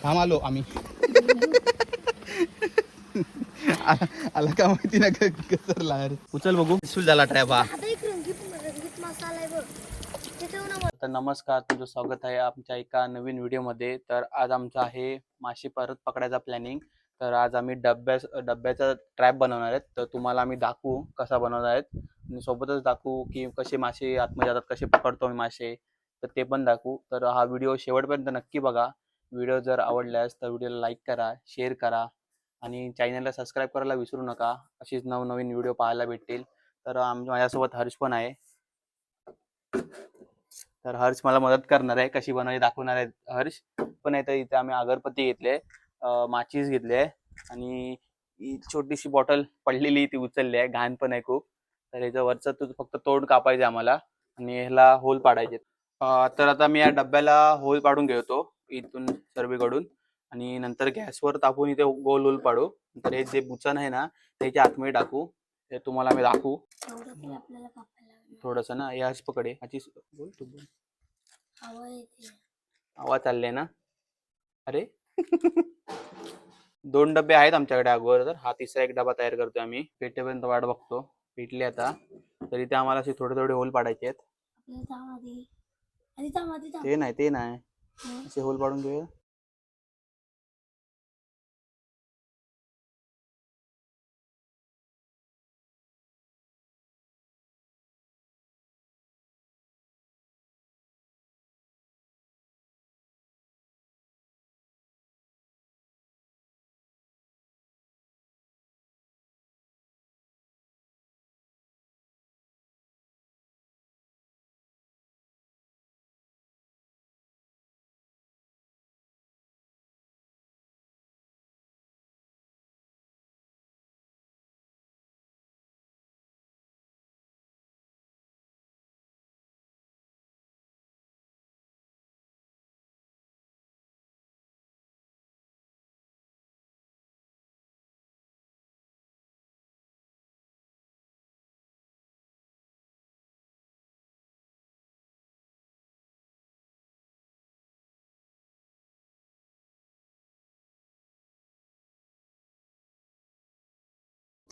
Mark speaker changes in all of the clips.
Speaker 1: थांब आलो आम्ही. आला का माहिती ना कसरला. उचल बघू. सुल झाला ट्रॅप हा. तर नमस्कार, तुमचं स्वागत आहे आमच्या एका नवीन व्हिडिओमध्ये. तर आज आमचं आहे मासे परत पकडायचा प्लॅनिंग. तर आज आम्ही डब्याचा ट्रॅप बनवणार आहेत. तर तुम्हाला आम्ही दाखवू कसा बनवणार आहेत आणि सोबतच दाखवू की कसे मासे आतमध्ये जातात, कसे पकडतो आम्ही मासे, तर ते पण दाखवू. तर हा व्हिडिओ शेवटपर्यंत नक्की बघा. व्हिडिओ जर आवडल्यास तर व्हिडिओला लाईक करा, शेअर करा आणि चॅनलला सबस्क्राईब करायला विसरू नका. अशीच नवनवीन व्हिडिओ पाहायला भेटतील. तर माझ्यासोबत हर्ष पण आहे. तर हर्ष मला मदत करणार आहे, कशी बनवायची दाखवणार आहे. हर्ष पण आहे. तर इथे आम्ही अगरबत्ती घेतले, माचीस घेतले आणि छोटीशी बॉटल पडलेली ती उचलली आहे. घाण पण आहे खूप. तर ह्याच्या वरचं फक्त तोंड कापायचे आम्हाला आणि ह्याला होल पाडायचे. तर आता मी या डब्याला होल पाडून घेतो इथून सर्वीकडून आणि नंतर गॅसवर तापून इथे गोल होल पाडू. नंतर हे जे बुचण आहे ना त्याच्या आतमध्ये टाकू. ते तुम्हाला मी दाखवू. थोडस ना हे हर्ष पकडे. बोल तू बोल. आवाज चालले ना. अरे 2 डबे आहेत आमच्याकडे अगोदर. हा तिसरा एक डबा तयार करतोय आम्ही. पेटेपर्यंत वाट बघतो. पेटले आता. तरी ते आम्हाला असे थोडे थोडे होल पाडायचे आहेत. ते नाही असे होल पाडून घेऊया.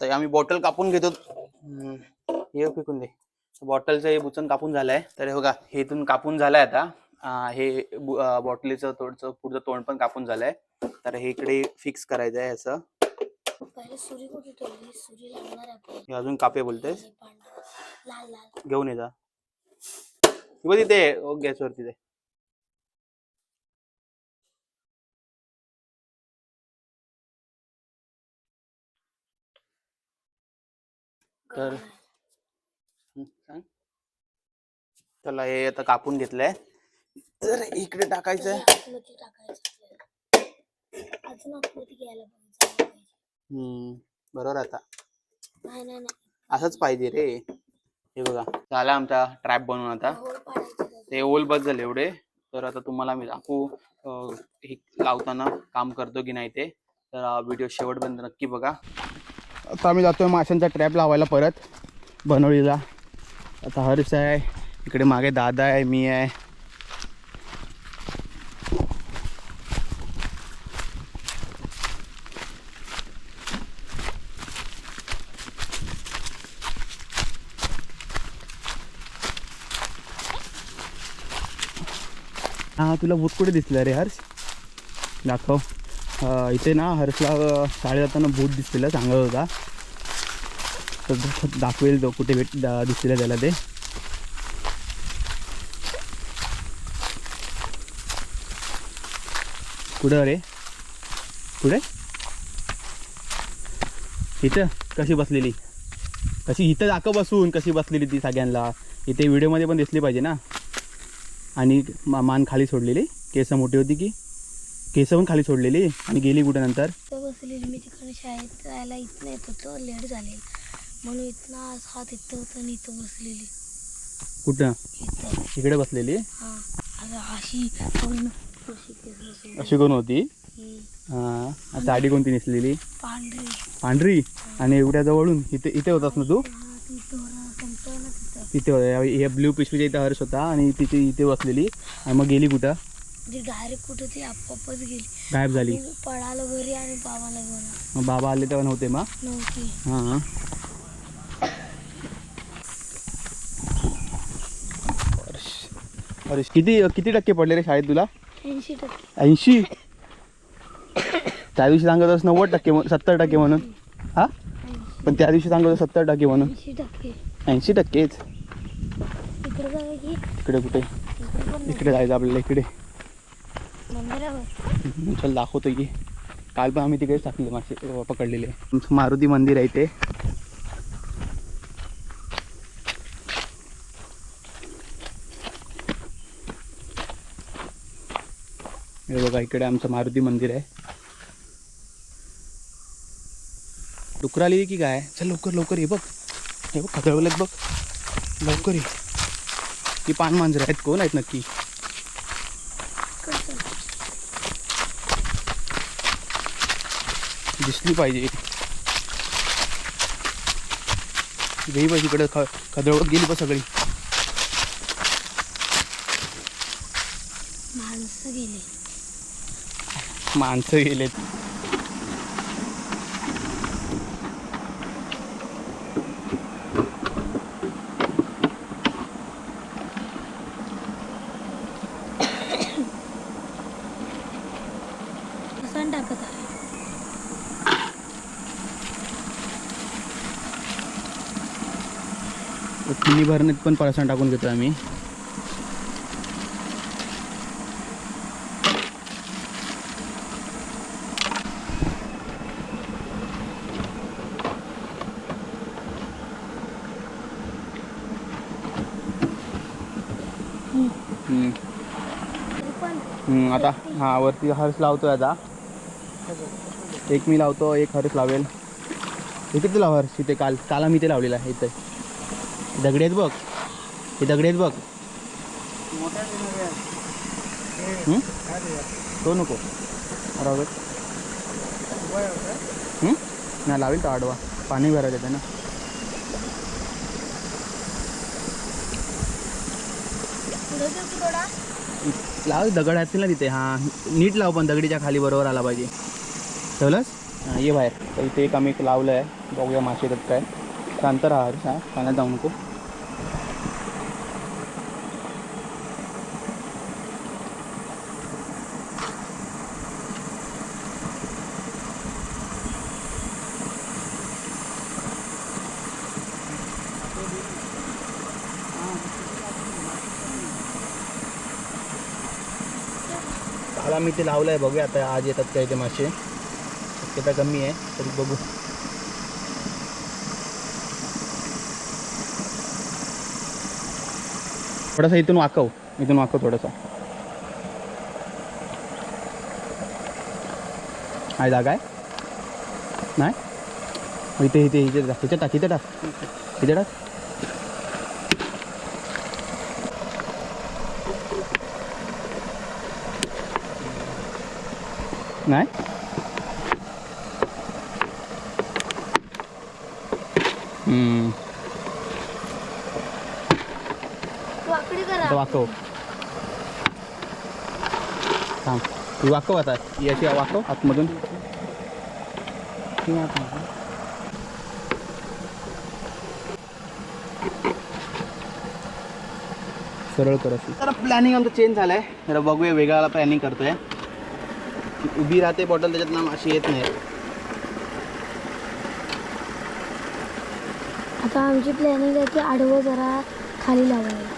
Speaker 1: तर आम्ही बॉटल कापून घेतो. हे फेकून दे. बॉटलचं हे बुचण कापून झालंय. तर हे बघा हे इथून कापून झालंय आता. हे बॉटलीचं पुढचं तोंड पण कापून झालंय. तर हे इकडे फिक्स करायचं आहे असं. हे अजून कापे बोलतेस घेऊन ये जा. तिथे गॅसवरती दे. तर चला हे आता कापून घेतलंय. तर इकडे टाकायचंय. बरोबर. आता असंच पाहिजे रे. हे बघा झाला आमचा ट्रॅप बनवून. आता ते ओल बस झाले एवढे. तर आता तुम्हाला मी दाखवू हे लावताना काम करतो की नाही ते. तर व्हिडिओ शेवटपर्यंत नक्की बघा. आता आम्ही जातोय माशांचा ट्रॅप लावायला परत बनवलीला. आता हर्ष आहे इकडे, मागे दादा आहे, मी आहे. हा तुला भूत कुठे दिसलं रे हर्ष? दाखव. इथे ना हर्षला शाळेत जाताना भूत दिसलेलं सांगत होता. तर दाखवेल तो कुठे दिसलेलं त्याला ते. कुठं रे? कुठे? इथं कशी बसलेली? कशी इथं दाखव बसून कशी बसलेली ती सगळ्यांना. इथे व्हिडिओमध्ये पण दिसली पाहिजे ना. आणि मान खाली सोडलेली, केस मोठी होती की केस पण खाली सोडलेली आणि गेली कुठे नंतर
Speaker 2: बसलेली. मी तिकडे शाळेत जायला इथं येत होतो, लेट झाले म्हणून इथं हात इथं होतं आणि इथं बसलेली.
Speaker 1: कुठं? इकडे बसलेली. अशी कोण होती? साडी कोणती नेसलेली? पांढरी. आणि एवढ्या जवळून इथे होतास ना तू? तिथे होता. ब्ल्यू पिशवीच्या इथे हर्ष होता आणि तिथे इथे बसलेली. आणि मग गेली कुठं?
Speaker 2: ती डायरेक्ट कुठं ती आपोआपच गेली.
Speaker 1: गायब झाली.
Speaker 2: मी पळालो घरी आणि बाबाला घेऊन आलो.
Speaker 1: मग बाबा आले तेव्हा नव्हते मग?
Speaker 2: नव्हती.
Speaker 1: हां. अरे किती किती टक्के पडले रे शाळेत तुला?
Speaker 2: 80%.
Speaker 1: 80? त्या दिवशी सांगत होतास 90% 70% म्हणून. हा, पण त्या दिवशी सांगत होता 70% म्हणून.
Speaker 2: 80%.
Speaker 1: 80%च.
Speaker 2: इकडे जाऊया की?
Speaker 1: इकडे कुठे?
Speaker 2: इकडे पण
Speaker 1: इकडे जायचं आपल्याला, इकडे.
Speaker 2: मंदिरावर.
Speaker 1: चल दाखवतो की. काल पण आम्ही तिकडेच टाकले मासे पकडलेले. मारुती मंदिर आहे ते. हे बघा, इकडे आमचं मारुती मंदिर आहे. डुकर आली की काय? चल लवकर लवकर ये बघ. हे बघ खतळवलेत बघ. लवकर ये. ही पान मांजर आहेत. कोण आहेत नक्की? दिसली पाहिजे. गेली पाहिजे इकडे. खदळवत गेली बघ सगळी.
Speaker 2: माणसं गेले.
Speaker 1: माणसं गेलेत.
Speaker 2: असं टाकत आहे.
Speaker 1: तिन्ही भरणीत पण परसण टाकून घेतो आम्ही. आता हा वरती हर्ष लावतोय. आता एक मी लावतो, एक हर्ष लावेल. हे किती लाव हर्ष? इथे काल आम्ही ते लावलेलं आहे. इथे दगडी आहेत बघ. हे दगडी आहेत बघ. तो नको रावेल. नाही लावेल तो आडवा. पाणी भरायचं येतं ना. लाव दगड असतील ना तिथे. हां नीट लाव, पण दगडीच्या खाली बरोबर आला पाहिजे. ठेवलंस? हां ये बाहेर. तर इथे एक आम्ही लावलं आहे. बघूया मासे येतात काय. शांत राहा हर्ष. हां पाण्यात जाऊ नको. काल आम्ही ते लावलं आहे. बघूया आता आज येतात काय ते मासे. शक्यता कमी आहे तरी बघू. थोडासा इथून वाकव थोडासा. आहे जागा आहे? नाही इथे इथे इथे टाक. इथे टाक. इथे टाक. इथे टाक. नाही
Speaker 2: वाकडी करा.
Speaker 1: आता वाकव. थांब तू वाकव. आता याची वाकव आतमधून. सरळ कर अशी. तर प्लॅनिंग आमचं चेंज झालं आहे. जरा बघूया, वेगळा प्लॅनिंग करतोय. उभी राहते बॉटल, त्याच्यात ना अशी येत नाही.
Speaker 2: आता आमची प्लॅनिंग आहे की आडवं जरा खाली लावायला.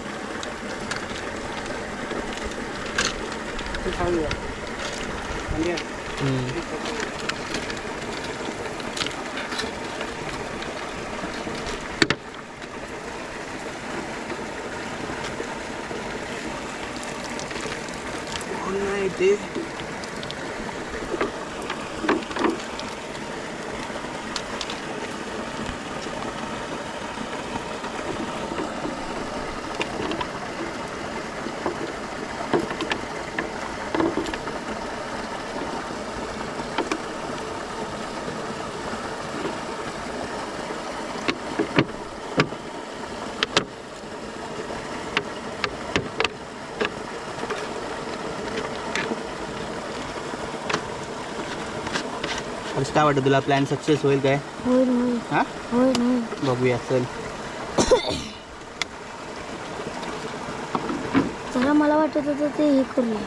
Speaker 1: नाही ते हर्ष काय वाटतं तुला प्लॅन सक्सेस होईल काय?
Speaker 2: होईल होईल
Speaker 1: हां
Speaker 2: होईल होईल.
Speaker 1: बघूया चल.
Speaker 2: जरा मला वाटत होतं ते हे करूया.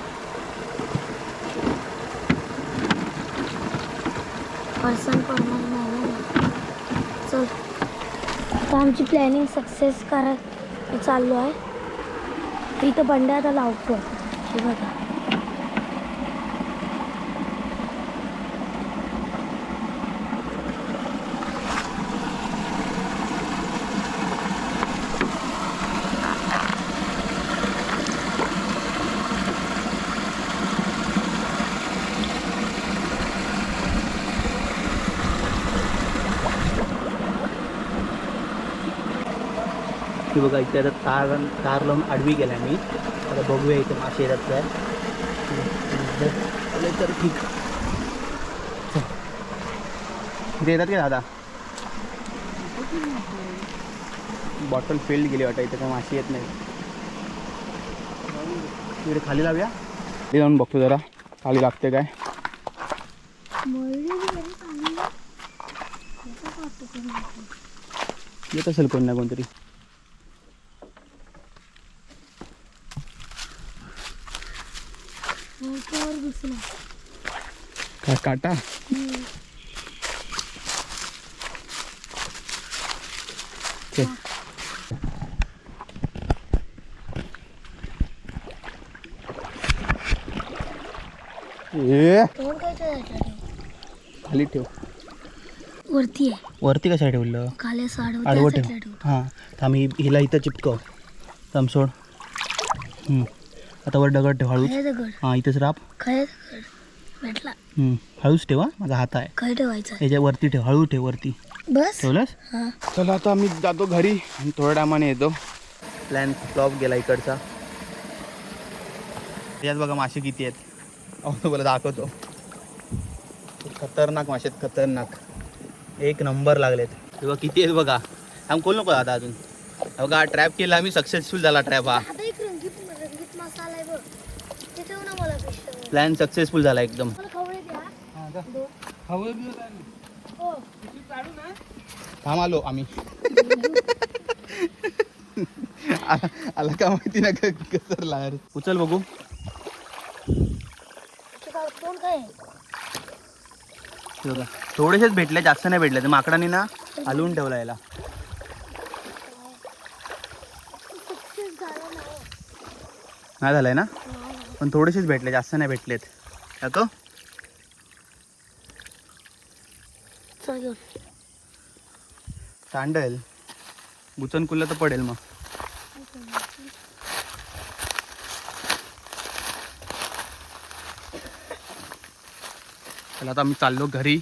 Speaker 2: पर्सन पडणार नाही ना. चल आता आमची प्लॅनिंग सक्सेस करायला चाललो आहे. इथं बंड्या आता लावतो हे बघा.
Speaker 1: की बघा इथे आता तार लावून आडवी गेला मी. आता बघूया इथे मासे येतात काय. आले तर ठीक. इथे येतात का दादा? बॉटल फेल्ड गेली वाटतं. इथे काय मासे येत नाही. इकडे खाली लावूया. इथे जाऊन बघतो जरा खाली लागते काय. येत असेल कोण ना कोणतरी. काय काटा? ए खाली ठेव.
Speaker 2: वरती आहे.
Speaker 1: वरती कशा ठेवलं?
Speaker 2: खाली
Speaker 1: आडवं ठेव. हां तर आम्ही हिला इथं चिपकव. तमसोड. आता वर दगड ठेव हळूच.
Speaker 2: दगड
Speaker 1: हां इथंच राप.
Speaker 2: काय दगड भेटला.
Speaker 1: हळूच ठेवा. माझा हात आहे.
Speaker 2: काय ठेवायचं
Speaker 1: याच्या वरती ठेव. हळू ठेव वरती.
Speaker 2: बस.
Speaker 1: ठेवलंस?
Speaker 2: हा.
Speaker 1: चला आता आम्ही जातो घरी आणि थोड्या टायमाने येतो. प्लॅन फ्लॉप गेला इकडचा. यात बघा मासे किती आहेत. तुम्हाला दाखवतो. खतरनाक मासे आहेत. खतरनाक. एक नंबर लागलेत. तेव्हा किती आहेत बघा. आम्ही खोल नको आता अजून. बघा ट्रॅप केला आम्ही. सक्सेसफुल झाला ट्रॅप हा.
Speaker 2: आता एक रंगीत मसाला आहे बघ. ते ठेव ना मला पिशवीत.
Speaker 1: प्लॅन सक्सेसफुल झाला एकदम.
Speaker 2: मला खवळे द्या. हो.
Speaker 1: थांब आलो आम्ही. आला का माहिती ना कसरला. उचल बघू.
Speaker 2: कोण काय
Speaker 1: बघा थोडेसेच भेटले. जास्त नाही भेटले. ते माकडाने ना हलवून ठेवला याला. नाही झालंय ना. पण थोडेसेच भेटले. जास्त नाही भेटलेत. जातो. सांडेल बुचन कुल्ला तर पडेल मग. चला आता आम्ही चाललो घरी.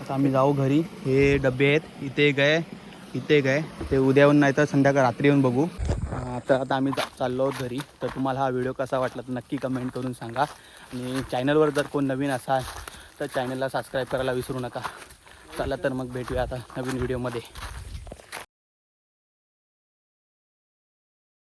Speaker 1: आता आम्ही जाऊ घरी. हे डबे आहेत. इथे गए इथे गए. ते उद्या येऊन नाही तर संध्याकाळ रात्री येऊन बघू. आता आम्ही चाललो घरी. तर तुम्हाला हा व्हिडिओ कसा वाटला तर नक्की कमेंट करून सांगा. आणि चॅनलवर जर कोण नवीन असाल तर चॅनलला सबस्क्राईब करायला विसरू नका. चला तर मग भेटूया आता नवीन व्हिडिओमध्ये.